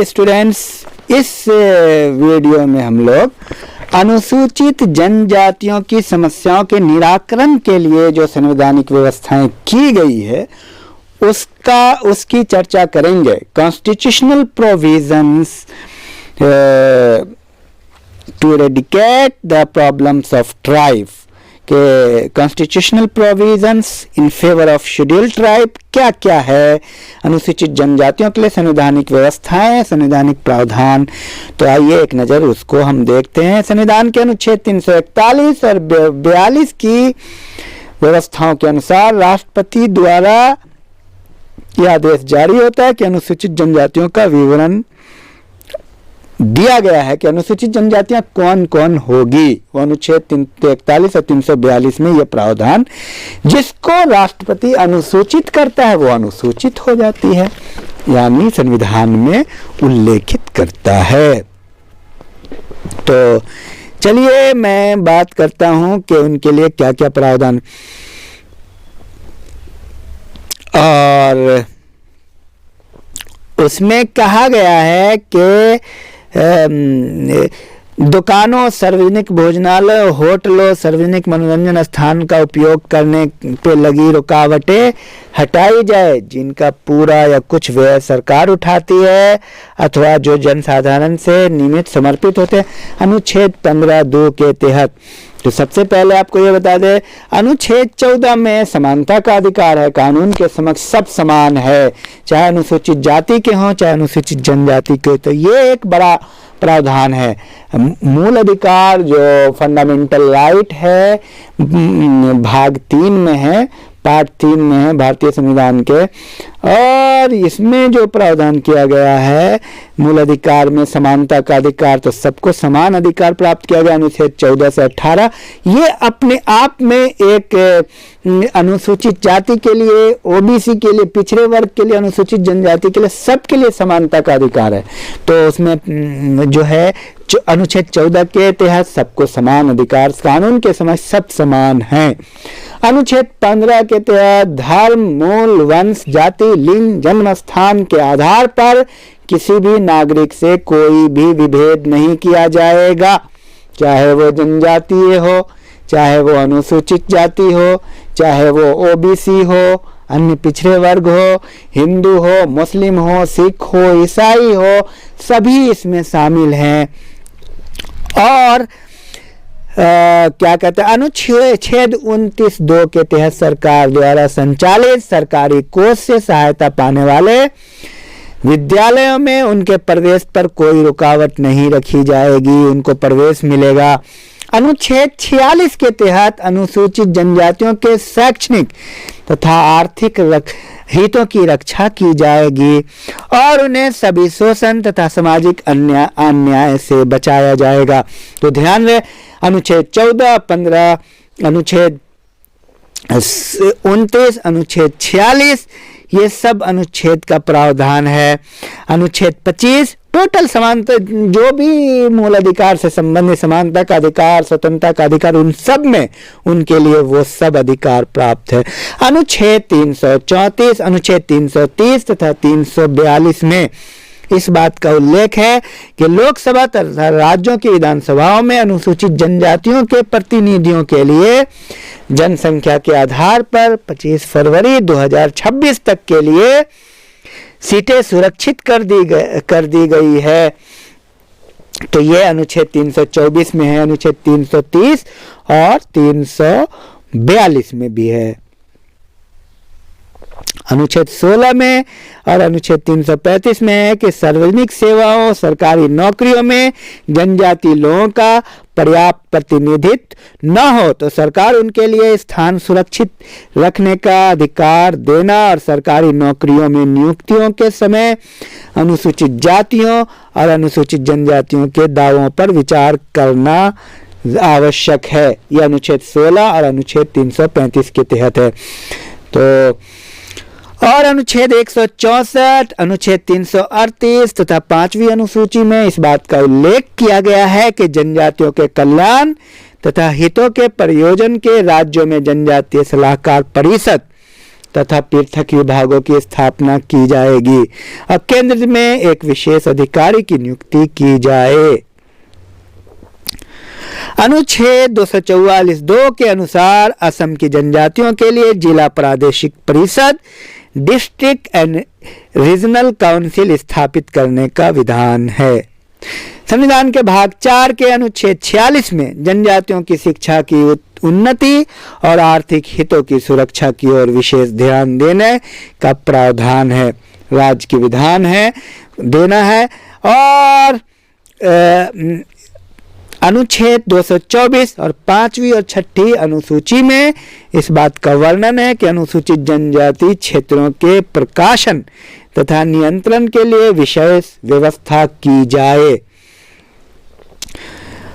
Students, इस video में हम लोग अनुसूचित जनजातियों की समस्याओं के निराकरण के लिए जो संवैधानिक व्यवस्थाएं की गई है उसकी चर्चा करेंगे। Constitutional provisions to eradicate the problems of tribe के constitutional provisions in favour of scheduled tribe क्या क्या है, अनुसूचित जनजातियों के लिए संवैधानिक व्यवस्थाएं, संवैधानिक प्रावधान। तो आइए एक नज़र उसको हम देखते हैं। संविधान के अनुच्छेद 341 और 42 की व्यवस्थाओं के अनुसार राष्ट्रपति द्वारा यह आदेश जारी होता है कि अनुसूचित जनजातियों का विवरण दिया गया है कि अनुसूचित जनजातियां कौन कौन होगी। वो अनुच्छेद 341 और 342 में यह प्रावधान, जिसको राष्ट्रपति अनुसूचित करता है वो अनुसूचित हो जाती है, यानी संविधान में उल्लेखित करता है। तो चलिए मैं बात करता हूं कि उनके लिए क्या क्या प्रावधान, और उसमें कहा गया है कि दुकानों, सार्वजनिक भोजनालय, होटलों, सार्वजनिक मनोरंजन स्थान का उपयोग करने पे लगी रुकावटें हटाई जाए, जिनका पूरा या कुछ व्यय सरकार उठाती है अथवा जो जनसाधारण से नियमित समर्पित होते हैं, अनुच्छेद 15(2) के तहत। तो सबसे पहले आपको ये बता दें, अनुच्छेद 14 में समानता का अधिकार है, कानून के समक्ष सब समान है, चाहे अनुसूचित जाति के हों चाहे अनुसूचित जनजाति के। तो ये एक बड़ा प्रावधान है। मूल अधिकार जो फंडामेंटल राइट है भाग 3 में है, पार्ट 3 में है भारतीय संविधान के, और इसमें जो प्रावधान किया गया है मूल अधिकार में समानता का अधिकार, तो सबको समान अधिकार प्राप्त किया गया अनुच्छेद 14 से 18। ये अपने आप में एक अनुसूचित जाति के लिए, ओबीसी के लिए, पिछड़े वर्ग के लिए, अनुसूचित जनजाति के लिए, सबके लिए समानता का अधिकार है। तो उसमें जो है अनुच्छेद 14 के तहत सबको समान अधिकार, कानून के समक्ष सब समान हैं। अनुच्छेद 15 के तहत धर्म, मूल, वंश, जाति, लिंग, जन्म स्थान के आधार पर किसी भी नागरिक से कोई भी विभेद नहीं किया जाएगा, चाहे वो जनजातीय हो, चाहे वो अनुसूचित जाति हो, चाहे वो ओबीसी हो, अन्य पिछड़े वर्ग हो, हिंदू हो, मुस्लिम हो, सिख हो, ईसाई हो, सभी इसमें शामिल हैं। और क्या कहते हैं, अनुच्छेद 29(2) के तहत सरकार द्वारा संचालित सरकारी कोष से सहायता पाने वाले विद्यालयों में उनके प्रवेश पर कोई रुकावट नहीं रखी जाएगी, उनको प्रवेश मिलेगा। अनुच्छेद 46 के तहत अनुसूचित जनजातियों के शैक्षणिक तथा आर्थिक हितों की रक्षा की जाएगी और उन्हें सभी शोषण तथा सामाजिक अन्याय से बचाया जाएगा। तो ध्यान रहे, अनुच्छेद 14, 15, अनुच्छेद 29, अनुच्छेद 46, ये सब अनुच्छेद का प्रावधान है। अनुच्छेद 25 टोटल समानता, जो भी मूल अधिकार से संबंधित समानता का अधिकार, स्वतंत्रता का अधिकार, उन सब में उनके लिए वो सब अधिकार प्राप्त है। अनुच्छेद 334, अनुच्छेद 330 तथा 342 में इस बात का उल्लेख है कि लोकसभा तथा राज्यों की विधानसभाओं में अनुसूचित जनजातियों के प्रतिनिधियों के लिए जनसंख्या के आधार पर 25 फरवरी 2026 तक के लिए सीटें सुरक्षित कर दी गई है। तो ये अनुच्छेद 324 में है, अनुच्छेद 330 और 342 में भी है। अनुच्छेद 16 में और अनुच्छेद 335 में है कि सार्वजनिक सेवाओं, सरकारी नौकरियों में जनजाति लोगों का पर्याप्त प्रतिनिधित्व न हो तो सरकार उनके लिए स्थान सुरक्षित रखने का अधिकार देना और सरकारी नौकरियों में नियुक्तियों के समय अनुसूचित जातियों और अनुसूचित जनजातियों के दावों पर विचार करना आवश्यक है। यह अनुच्छेद 16 और अनुच्छेद 335 के तहत है। तो और अनुच्छेद 164, अनुच्छेद 338 तथा 5वीं अनुसूची में इस बात का उल्लेख किया गया है कि जनजातियों के कल्याण तथा हितों के प्रयोजन के राज्यों में जनजातीय सलाहकार परिषद तथा पृथक विभागों की स्थापना की जाएगी। अब केंद्र में एक विशेष अधिकारी की नियुक्ति की जाए। अनुच्छेद 244(2) के अनुसार असम की जनजातियों के लिए जिला प्रादेशिक परिषद डिस्ट्रिक्ट एंड रीजनल काउंसिल स्थापित करने का विधान है। संविधान के भाग 4 के अनुच्छेद 46 में जनजातियों की शिक्षा की उन्नति और आर्थिक हितों की सुरक्षा की ओर विशेष ध्यान देने का प्रावधान है। राज्य की विधान है देना है। और अनुच्छेद 224 और 5वीं और 6ठी अनुसूची में इस बात का वर्णन है कि अनुसूचित जनजाति क्षेत्रों के प्रकाशन तथा नियंत्रण के लिए विशेष व्यवस्था की जाए।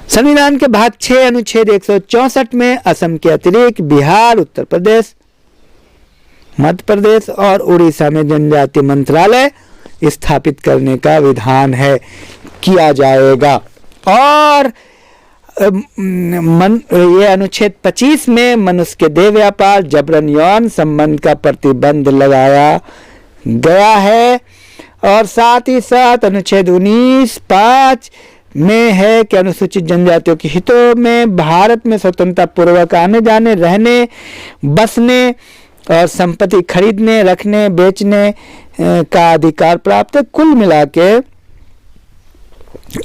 संविधान के भाग 6 अनुच्छेद 164 में असम के अतिरिक्त बिहार, उत्तर प्रदेश, मध्य प्रदेश और उड़ीसा में जनजाति मंत्रालय स्थापित करने का विधान है किया जाएगा। और ये अनुच्छेद 25 में मनुष्य के देह व्यापार, जबरन यौन संबंध का प्रतिबंध लगाया गया है। और साथ ही साथ अनुच्छेद 19(5) में है कि अनुसूचित जनजातियों के हितों में भारत में स्वतंत्रता पूर्वक आने जाने, रहने, बसने और संपत्ति खरीदने, रखने, बेचने का अधिकार प्राप्त है। कुल मिला के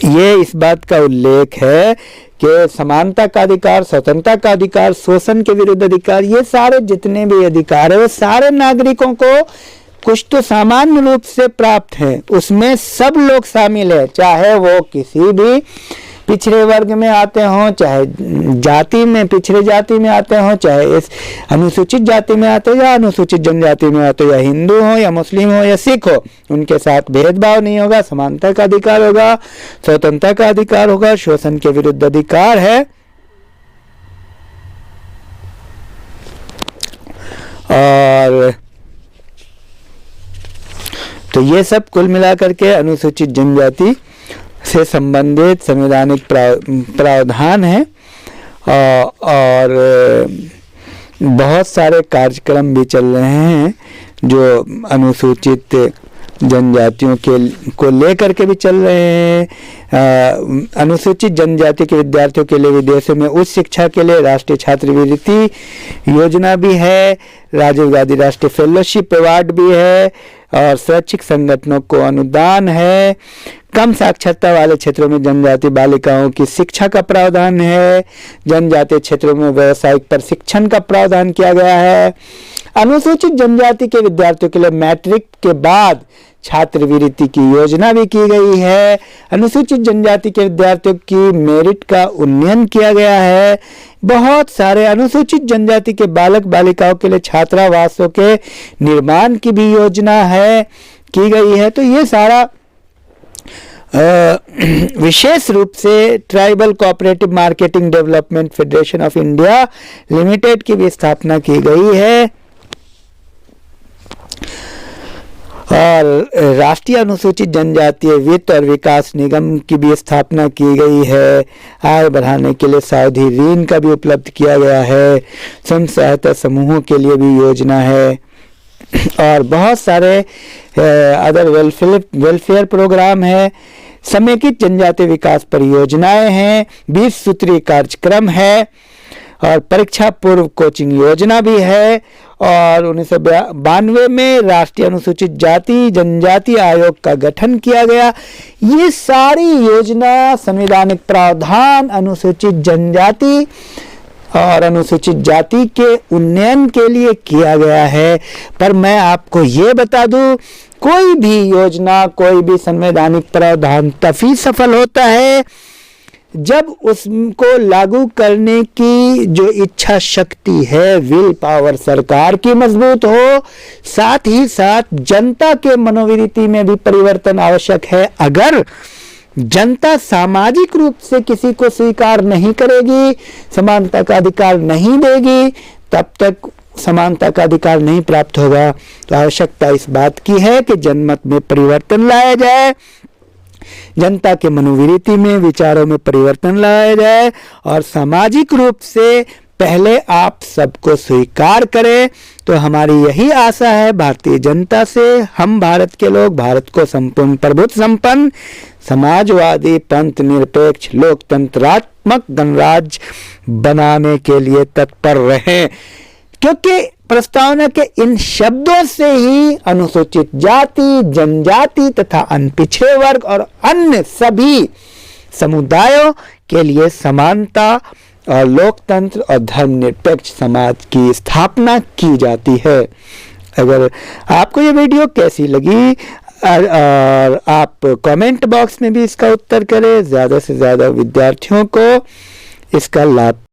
ये इस बात का उल्लेख है कि समानता का अधिकार, स्वतंत्रता का अधिकार, शोषण के विरुद्ध अधिकार, ये सारे जितने भी अधिकार है वो सारे नागरिकों को कुछ तो सामान्य रूप से प्राप्त है। उसमें सब लोग शामिल है, चाहे वो किसी भी पिछड़े वर्ग में आते हों, चाहे जाति में पिछड़े जाति में आते हों, चाहे इस अनुसूचित जाति में आते हो या अनुसूचित जनजाति में आते हो, या हिंदू हो या मुस्लिम हो या सिख हो, उनके साथ भेदभाव नहीं होगा। समानता का अधिकार होगा, स्वतंत्रता का अधिकार होगा, शोषण के विरुद्ध अधिकार है। और तो ये सब कुल मिलाकर के अनुसूचित जनजाति से संबंधित संवैधानिक प्रावधान है। और बहुत सारे कार्यक्रम भी चल रहे हैं जो अनुसूचित जनजातियों को लेकर के भी चल रहे हैं। अनुसूचित जनजाति के विद्यार्थियों के लिए विदेशों में उच्च शिक्षा के लिए राष्ट्रीय छात्रवृत्ति योजना भी है, राजीव गांधी राष्ट्रीय फेलोशिप अवार्ड भी है और शैक्षिक संगठनों को अनुदान है। कम साक्षरता वाले क्षेत्रों में जनजाति बालिकाओं की शिक्षा का प्रावधान है। जनजातीय क्षेत्रों में व्यावसायिक प्रशिक्षण का प्रावधान किया गया है। अनुसूचित जनजाति के विद्यार्थियों के लिए मैट्रिक के बाद छात्रवृत्ति की योजना भी की गई है। अनुसूचित जनजाति के विद्यार्थियों की मेरिट का उन्नयन किया गया है। बहुत सारे अनुसूचित जनजाति के बालक बालिकाओं के लिए छात्रावासों के निर्माण की भी योजना है की गई है। तो ये सारा विशेष रूप से tribal cooperative marketing development federation of India limited की भी स्थापना की गई है। और राष्ट्रीय अनुसूचित जनजातीय वित्त और विकास निगम की भी स्थापना की गई है। आय बढ़ाने के लिए सावधि ऋण का भी उपलब्ध किया गया है। स्वयं सहायता समूहों के लिए भी योजना है और बहुत सारे अदर वेलफेयर प्रोग्राम है। समेकित जनजातीय विकास परियोजनाएं हैं, 20 सूत्रीय कार्यक्रम है और परीक्षा पूर्व कोचिंग योजना भी है। और 1992 में राष्ट्रीय अनुसूचित जाति जनजाति आयोग का गठन किया गया। ये सारी योजना संवैधानिक प्रावधान अनुसूचित जनजाति और अनुसूचित जाति के उन्नयन के लिए किया गया है। पर मैं आपको ये बता दूं, कोई भी योजना, कोई भी संवैधानिक प्रावधान तभी सफल होता है जब उसको लागू करने की जो इच्छा शक्ति है, विल पावर सरकार की मजबूत हो। साथ ही साथ जनता के मनोवृत्ति में भी परिवर्तन आवश्यक है। अगर जनता सामाजिक रूप से किसी को स्वीकार नहीं करेगी, समानता का अधिकार नहीं देगी, तब तक समानता का अधिकार नहीं प्राप्त होगा। तो आवश्यकता इस बात की है कि जनमत में परिवर्तन लाया जाए, जनता के मनोवृत्ति में, विचारों में परिवर्तन लाया जाए और सामाजिक रूप से पहले आप सबको स्वीकार करें। तो हमारी यही आशा है भारतीय जनता से, हम भारत के लोग भारत को संपूर्ण प्रभुत्व संपन्न, समाजवादी, पंथ निरपेक्ष, लोकतंत्रात्मक गणराज्य बनाने के लिए तत्पर रहें, क्योंकि प्रस्तावना के इन शब्दों से ही अनुसूचित जाति, जनजाति तथा अनपिछड़े वर्ग और अन्य सभी समुदायों के लिए समानता और लोकतंत्र और धर्मनिरपेक्ष समाज की स्थापना की जाती है। अगर आपको ये वीडियो कैसी लगी और आप कमेंट बॉक्स में भी इसका उत्तर करें, ज़्यादा से ज़्यादा विद्यार्थियों को इसका लाभ